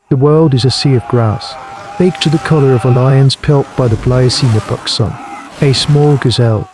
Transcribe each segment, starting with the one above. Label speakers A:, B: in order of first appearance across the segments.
A: The world is a sea of grass, baked to the color of a lion's pelt by the Pliocene epoch sun. A small gazelle.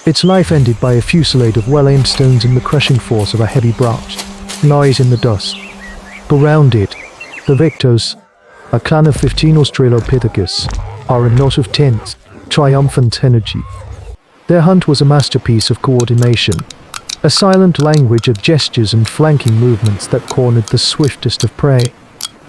A: Its life ended by a fusillade of well-aimed stones and the crushing force of a heavy branch, lies in the dust. Around it, the victors, a clan of 15 Australopithecus, are a knot of tense, triumphant energy. Their hunt was a masterpiece of coordination, a silent language of gestures and flanking movements that cornered the swiftest of prey.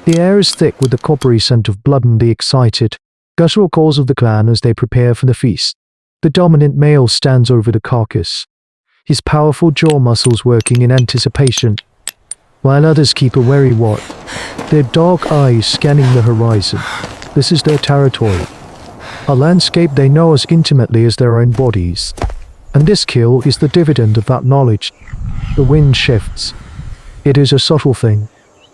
A: The air is thick with the coppery scent of blood and the excited, guttural calls of the clan as they prepare for the feast. The dominant male stands over the carcass, his powerful jaw muscles working in anticipation, while others keep a wary watch, their dark eyes scanning the horizon. This is their territory, a landscape they know as intimately as their own bodies. And this kill is the dividend of that knowledge. The wind shifts. It is a subtle thing,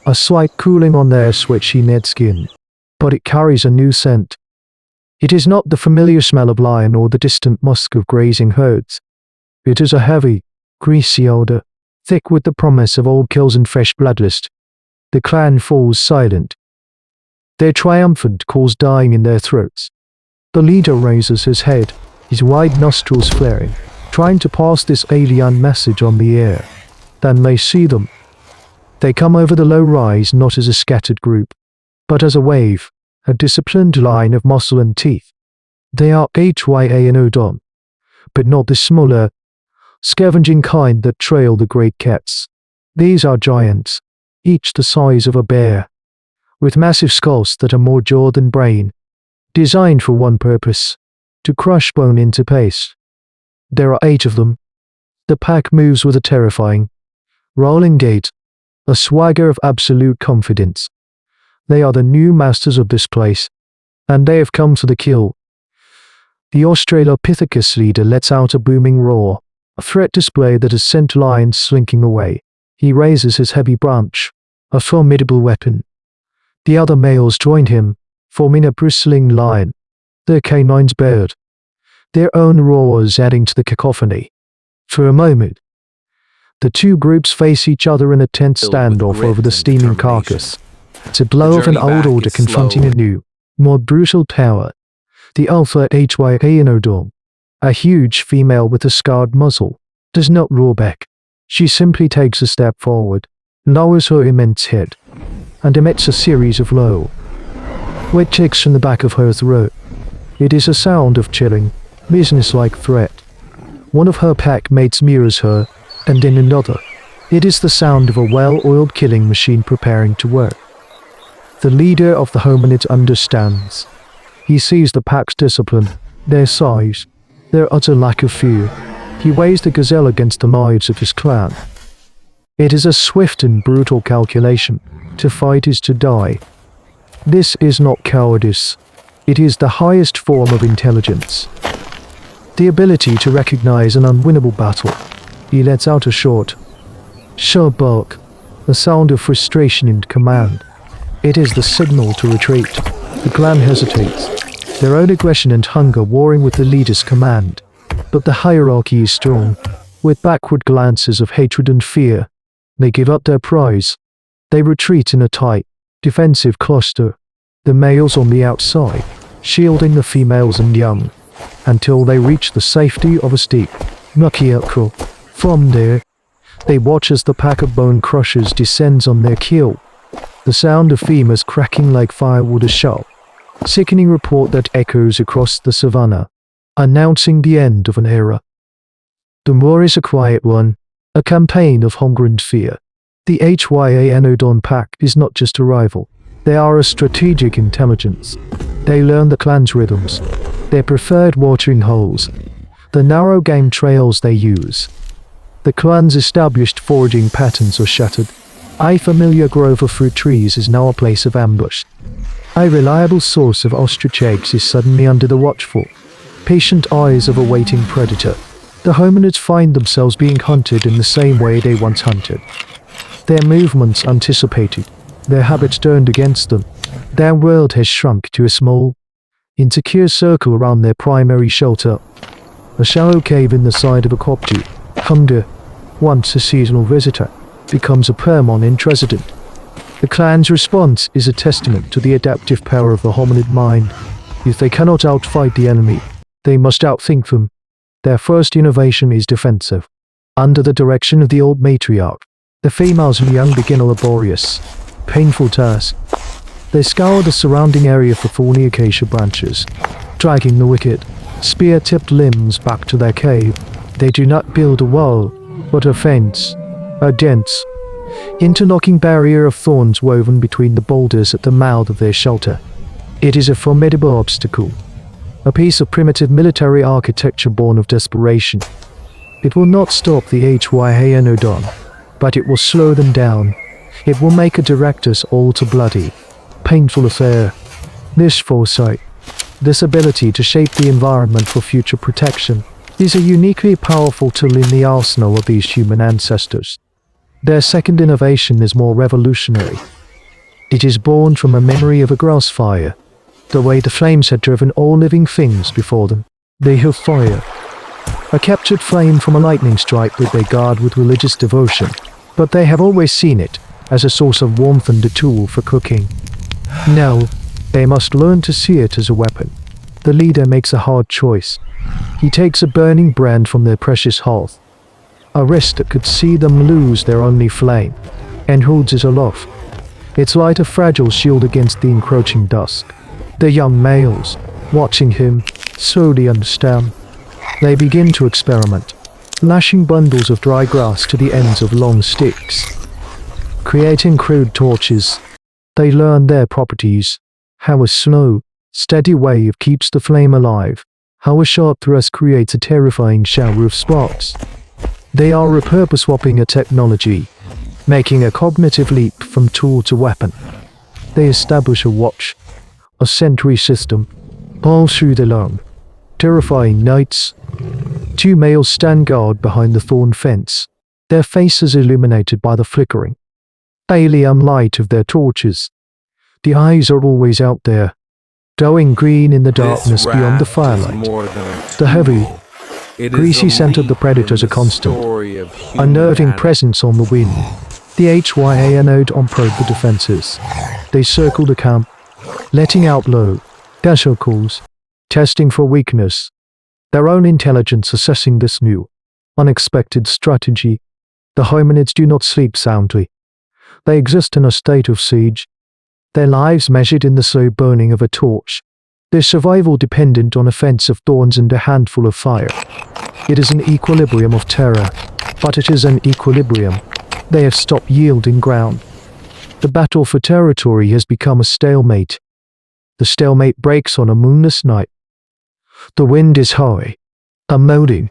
A: a slight cooling on their sweaty net skin, but it carries a new scent. It is not the familiar smell of lion or the distant musk of grazing herds. It is a heavy, greasy odor, thick with the promise of old kills and fresh bloodlust. The clan falls silent, their triumphant calls dying in their throats. The leader raises his head, his wide nostrils flaring, trying to pass this alien message on the air. Then they see them. They come over the low rise not as a scattered group, but as a wave, a disciplined line of muscle and teeth. They are Hyaenodon, but not the smaller, scavenging kind that trail the great cats. These are giants, each the size of a bear, with massive skulls that are more jaw than brain, designed for one purpose, to crush bone into paste. There are 8 of them. The pack moves with a terrifying, rolling gait, a swagger of absolute confidence. They are the new masters of this place, and they have come for the kill. The Australopithecus leader lets out a booming roar, a threat display that has sent lions slinking away. He raises his heavy branch, a formidable weapon. The other males joined him, forming a bristling line, their canines bared, their own roars adding to the cacophony. For a moment, the two groups face each other in a tense standoff over the steaming carcass. It's a blow of an old order confronting a new, more brutal power. The alpha Hyaenodon, a huge female with a scarred muzzle, does not roar back. She simply takes a step forward, lowers her immense head, and emits a series of low, wet ticks from the back of her throat. It is a sound of chilling, businesslike threat. One of her pack mates mirrors her, and in another, it is the sound of a well-oiled killing machine preparing to work. The leader of the Hominid understands. He sees the pack's discipline, their size, their utter lack of fear. He weighs the gazelle against the lives of his clan. It is a swift and brutal calculation. To fight is to die. This is not cowardice. It is the highest form of intelligence. The ability to recognize an unwinnable battle. He lets out a short, sharp bark, a sound of frustration and command. It is the signal to retreat. The clan hesitates, their own aggression and hunger warring with the leader's command. But the hierarchy is strong, with backward glances of hatred and fear. They give up their prize. They retreat in a tight, defensive cluster, the males on the outside, shielding the females and young, until they reach the safety of a steep, mucky uphill. From there, they watch as the pack of bone crushers descends on their kill. The sound of femurs cracking like firewood is sharp, sickening report that echoes across the savannah, announcing the end of an era. The war is a quiet one, a campaign of hunger and fear. The Hyaenodon pack is not just a rival, they are a strategic intelligence. They learn the clan's rhythms, their preferred watering holes, the narrow game trails they use. The clan's established foraging patterns are shattered. A familiar grove of fruit trees is now a place of ambush. A reliable source of ostrich eggs is suddenly under the watchful, patient eyes of a waiting predator. The hominids find themselves being hunted in the same way they once hunted. Their movements anticipated, their habits turned against them. Their world has shrunk to a small, insecure circle around their primary shelter. A shallow cave in the side of a kopje. Hunger, once a seasonal visitor, becomes a permanent resident. The clan's response is a testament to the adaptive power of the hominid mind. If they cannot outfight the enemy, they must outthink them. Their first innovation is defensive. Under the direction of the old matriarch, the females and young begin a laborious, painful task. They scour the surrounding area for thorny acacia branches, dragging the wicked, spear-tipped limbs back to their cave. They do not build a wall, but a fence, a dense, interlocking barrier of thorns woven between the boulders at the mouth of their shelter. It is a formidable obstacle, a piece of primitive military architecture born of desperation. It will not stop the Hyaenodon, but it will slow them down. It will make a director's all too bloody, painful affair. This foresight, this ability to shape the environment for future protection, is a uniquely powerful tool in the arsenal of these human ancestors. Their second innovation is more revolutionary. It is born from a memory of a grass fire, the way the flames had driven all living things before them. They have fire, a captured flame from a lightning strike that they guard with religious devotion, but they have always seen it as a source of warmth and a tool for cooking. Now, they must learn to see it as a weapon. The leader makes a hard choice. He takes a burning brand from their precious hearth, a wrist that could see them lose their only flame, and holds it aloft. Its light a fragile shield against the encroaching dusk. The young males, watching him, slowly understand. They begin to experiment, lashing bundles of dry grass to the ends of long sticks, creating crude torches. They learn their properties, how a slow, steady wave keeps the flame alive, how a sharp thrust creates a terrifying shower of sparks. They are repurposing a technology, making a cognitive leap from tool to weapon. They establish a watch, a sentry system, all through the long, terrifying nights. Two males stand guard behind the thorn fence, their faces illuminated by the flickering, alien light of their torches. The eyes are always out there, glowing green in the darkness beyond the firelight. The heavy, greasy scent of the predators a constant, unnerving presence on the wind. The Hyaenodon probe the defenses. They circle the camp, letting out low, casual calls, testing for weakness. Their own intelligence assessing this new, unexpected strategy. The hominids do not sleep soundly. They exist in a state of siege, their lives measured in the slow burning of a torch, their survival dependent on a fence of thorns and a handful of fire. It is an equilibrium of terror, but it is an equilibrium. They have stopped yielding ground. The battle for territory has become a stalemate. The stalemate breaks on a moonless night. The wind is high, a moaning,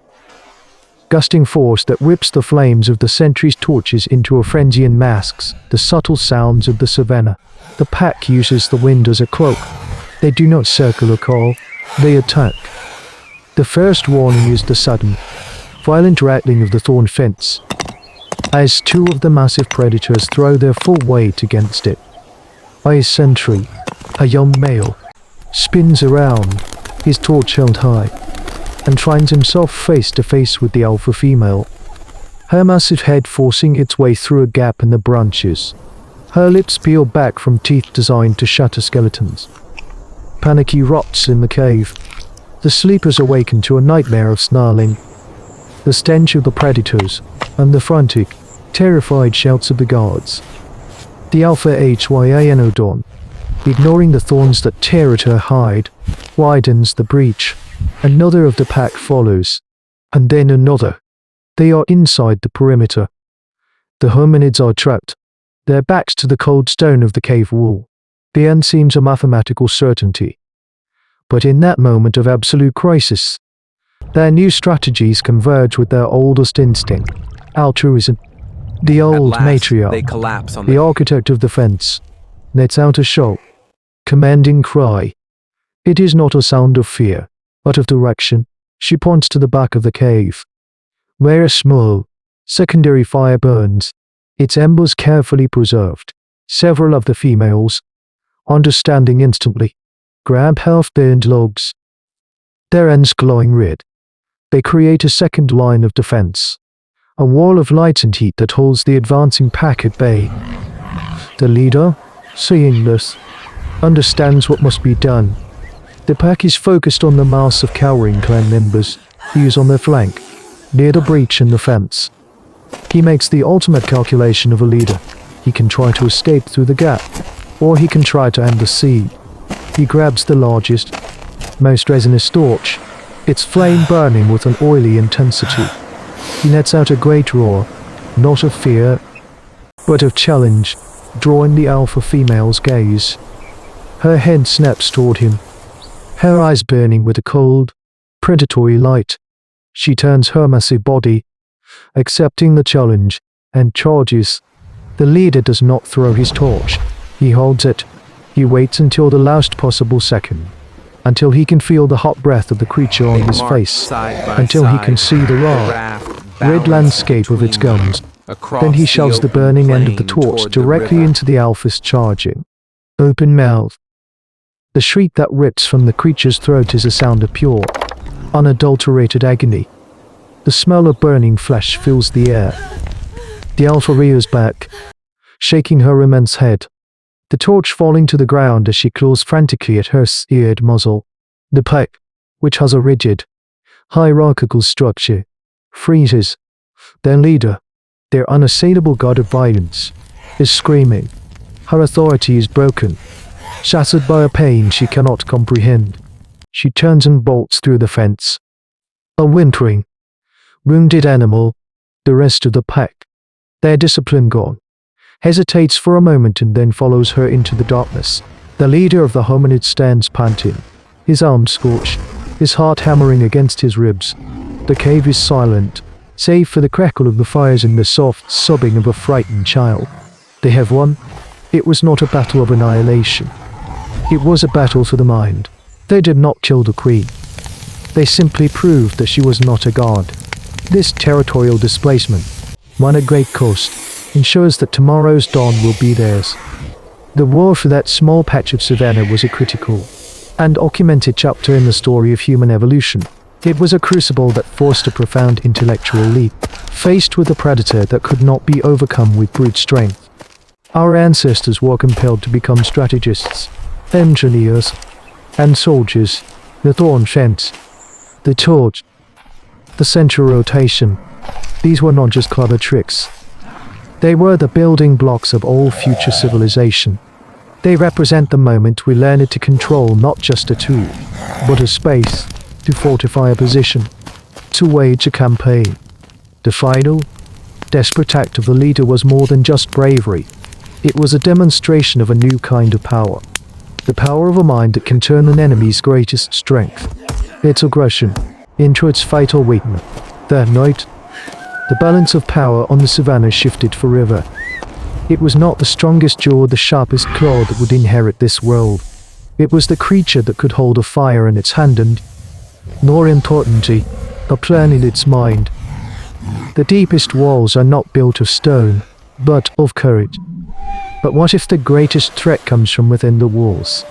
A: gusting force that whips the flames of the sentry's torches into a frenzy and masks the subtle sounds of the savannah. The pack uses the wind as a cloak. They do not circle or call, they attack. The first warning is the sudden, violent rattling of the thorn fence, as two of the massive predators throw their full weight against it. A sentry, a young male, spins around, his torch held high, and finds himself face to face with the alpha female, her massive head forcing its way through a gap in the branches, her lips peeled back from teeth designed to shatter skeletons. Panicky rots in the cave. The sleepers awaken to a nightmare of snarling, the stench of the predators, and the frantic, terrified shouts of the guards. The alpha Hyaenodon, ignoring the thorns that tear at her hide, widens the breach. Another of the pack follows, and then another. They are inside the perimeter. The hominids are trapped, their backs to the cold stone of the cave wall. The end seems a mathematical certainty. But in that moment of absolute crisis, their new strategies converge with their oldest instinct, altruism. The old matriarch, the architect of the fence, lets out a sharp, commanding cry. It is not a sound of fear, but of direction. She points to the back of the cave, where a small, secondary fire burns, its embers carefully preserved. Several of the females, understanding instantly, grab half-burned logs, their ends glowing red. They create a second line of defense, a wall of light and heat that holds the advancing pack at bay. The leader, seeing this, understands what must be done. The pack is focused on the mass of cowering clan members. He is on their flank, near the breach in the fence. He makes the ultimate calculation of a leader. He can try to escape through the gap, or he can try to end the siege. He grabs the largest, most resinous torch, its flame burning with an oily intensity. He lets out a great roar, not of fear, but of challenge, drawing the alpha female's gaze. Her head snaps toward him, her eyes burning with a cold, predatory light. She turns her massive body, accepting the challenge, and charges. The leader does not throw his torch. He holds it. He waits until the last possible second, until he can feel the hot breath of the creature on his face, until he can see the raw, red landscape of its guns. Then he shoves the burning end of the torch directly into the alpha's charging, open mouth. The shriek that rips from the creature's throat is a sound of pure, unadulterated agony. The smell of burning flesh fills the air. The alpha rears back, shaking her immense head, the torch falling to the ground as she claws frantically at her seared muzzle. The pack, which has a rigid, hierarchical structure, freezes. Their leader, their unassailable god of violence, is screaming. Her authority is broken, shattered by a pain she cannot comprehend. She turns and bolts through the fence. A whimpering, wounded animal, the rest of the pack, their discipline gone, hesitates for a moment and then follows her into the darkness. The leader of the Hominid stands panting, his arms scorched, his heart hammering against his ribs. The cave is silent, save for the crackle of the fires and the soft sobbing of a frightened child. They have won. It was not a battle of annihilation. It was a battle for the mind. They did not kill the queen. They simply proved that she was not a god. This territorial displacement, won at great cost, ensures that tomorrow's dawn will be theirs. The war for that small patch of savanna was a critical and documented chapter in the story of human evolution. It was a crucible that forced a profound intellectual leap, faced with a predator that could not be overcome with brute strength. Our ancestors were compelled to become strategists, engineers, and soldiers. The thorn fence, the torch, the central rotation. These were not just clever tricks. They were the building blocks of all future civilization. They represent the moment we learned to control not just a tool, but a space, to fortify a position, to wage a campaign. The final, desperate act of the leader was more than just bravery. It was a demonstration of a new kind of power. The power of a mind that can turn an enemy's greatest strength, its aggression, into its fatal weakness. That night, the balance of power on the savannah shifted forever. It was not the strongest jaw or the sharpest claw that would inherit this world. It was the creature that could hold a fire in its hand and, more importantly, a plan in its mind. The deepest walls are not built of stone, but of courage. But what if the greatest threat comes from within the walls?